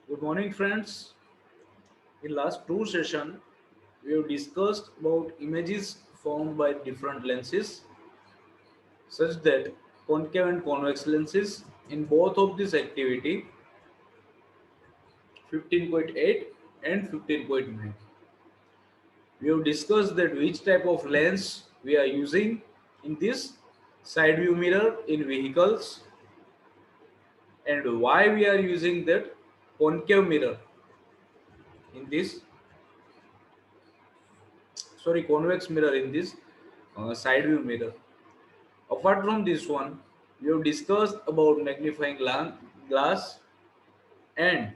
Good morning, friends. In last two session, we have discussed about images formed by different lenses, such that concave and convex lenses. In both of this activity, 15.8 and 15.9, we have discussed that which type of lens we are using in this side view mirror in vehicles and why we are using that concave mirror in this convex mirror in this side view mirror. Apart from this one, we have discussed about magnifying glass and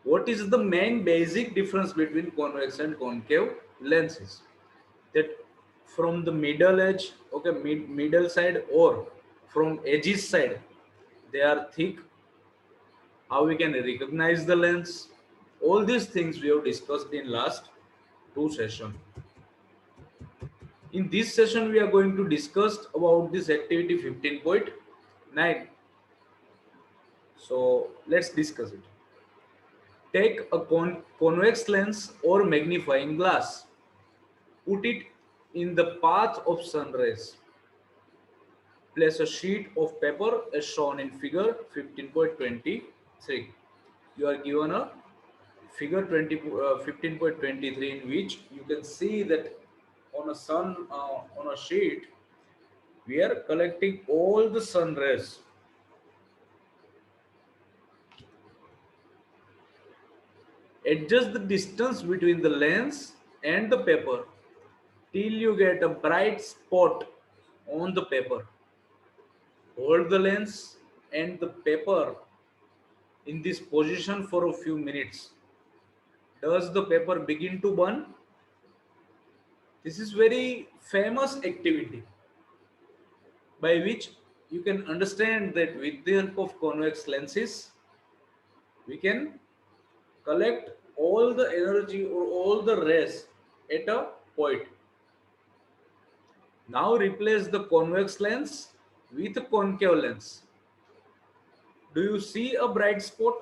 what is the main basic difference between convex and concave lenses. That from the middle edge, okay, middle side or from edges side, they are thick. How we can recognize the lens? All these things we have discussed in last two sessions. In this session, we are going to discuss about this activity 15.9. So let's discuss it. Take a convex lens or magnifying glass. Put it in the path of sun rays. Place a sheet of paper as shown in figure 15.23. You are given a figure 15.23 in which you can see that on a sheet we are collecting all the sun rays. Adjust the distance between the lens and the paper till you get a bright spot on the paper. Hold the lens and the paper in this position for a few minutes. Does the paper begin to burn? This is very famous activity by which you can understand that with the help of convex lenses we can collect all the energy or all the rays at a point. Now replace the convex lens with a concave lens. Do you see a bright spot?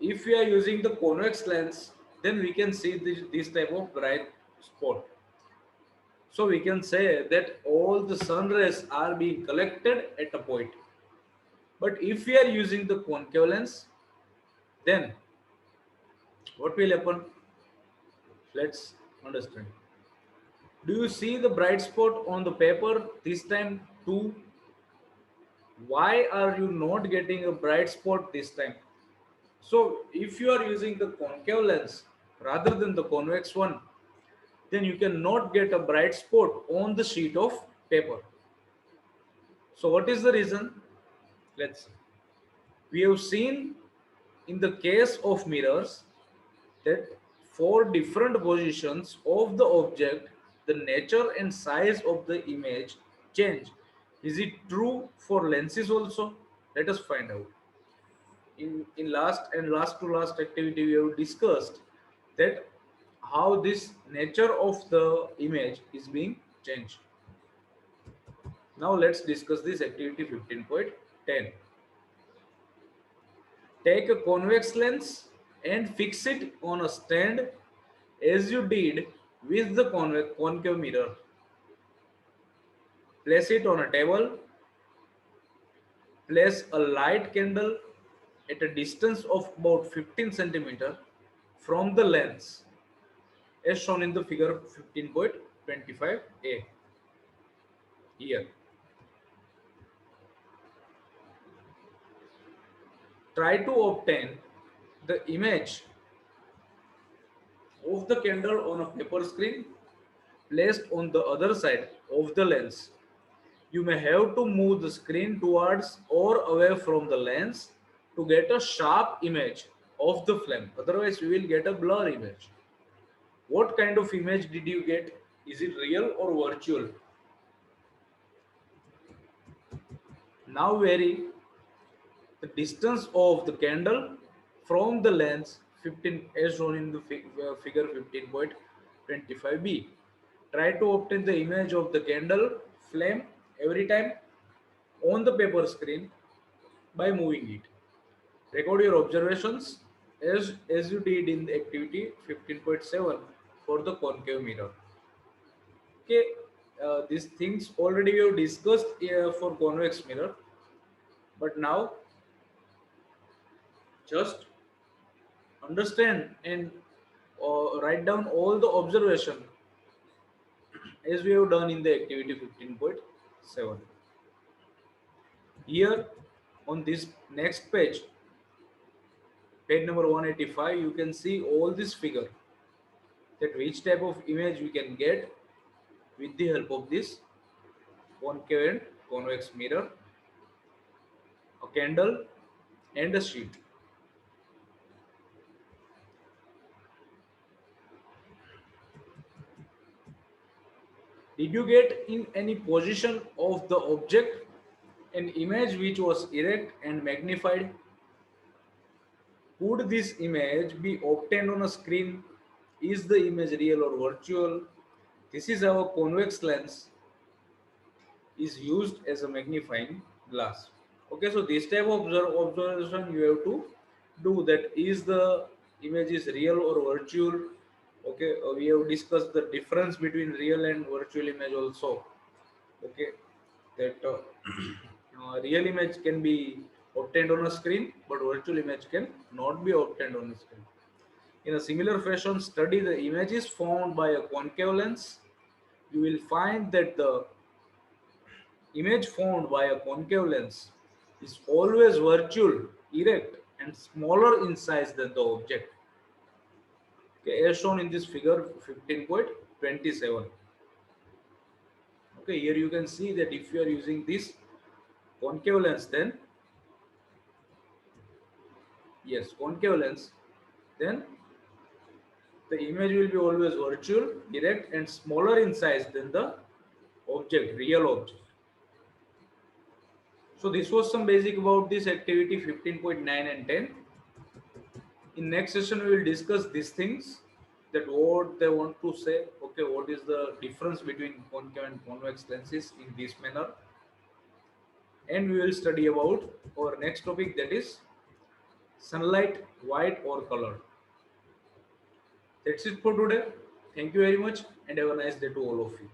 If we are using the convex lens, then we can see this type of bright spot. So we can say that all the sun rays are being collected at a point. But if we are using the concave lens, then what will happen? Let's understand. Do you see the bright spot on the paper this time too? Why are you not getting a bright spot this time? So if you are using the concave lens rather than the convex one, then you cannot get a bright spot on the sheet of paper. So what is the reason? Let's see. We have seen in the case of mirrors that for different positions of the object, the nature and size of the image change. Is it true for lenses also? Let us find out. In last to last activity we have discussed that how this nature of the image is being changed. Now let's discuss this activity 15.10. Take a convex lens and fix it on a stand as you did with the concave mirror. Place it on a table. Place a light candle at a distance of about 15 centimeter from the lens as shown in the figure 15.25a here. Try to obtain the image of the candle on a paper screen placed on the other side of the lens. You may have to move the screen towards or away from the lens to get a sharp image of the flame. Otherwise, we will get a blur image. What kind of image did you get? Is it real or virtual? Now vary the distance of the candle from the lens 15 as shown in the figure 15.25b. Try to obtain the image of the candle flame every time on the paper screen by moving it. Record your observations as you did in the activity 15.7 for the concave mirror. Okay, these things already we have discussed for convex mirror, but now just understand and write down all the observation as we have done in the activity 15.7. Here on this next page, page number 185, you can see all this figure, that which type of image we can get with the help of this concave and convex mirror, a candle and a sheet. Did you get in any position of the object an image which was erect and magnified? Could this image be obtained on a screen? Is the image real or virtual? This is how a convex lens is used as a magnifying glass. Okay, so this type of observation you have to do, that is the image is real or virtual. Okay, we have discussed the difference between real and virtual image also. Okay, that real image can be obtained on a screen, but virtual image can not be obtained on a screen. In a similar fashion, study the images formed by a concave lens. You will find that the image formed by a concave lens is always virtual, erect, and smaller in size than the object. Okay, as shown in this figure 15.27. Okay, here you can see that if you are using this concave lens, then yes, concave lens, then the image will be always virtual, erect, and smaller in size than the object, real object. So this was some basic about this activity 15.9 and 10. In next session we will discuss these things, that what they want to say. Okay, what is the difference between concave and convex lenses in this manner, and we will study about our next topic, that is sunlight, white or color. That's it for today. Thank you very much and have a nice day to all of you.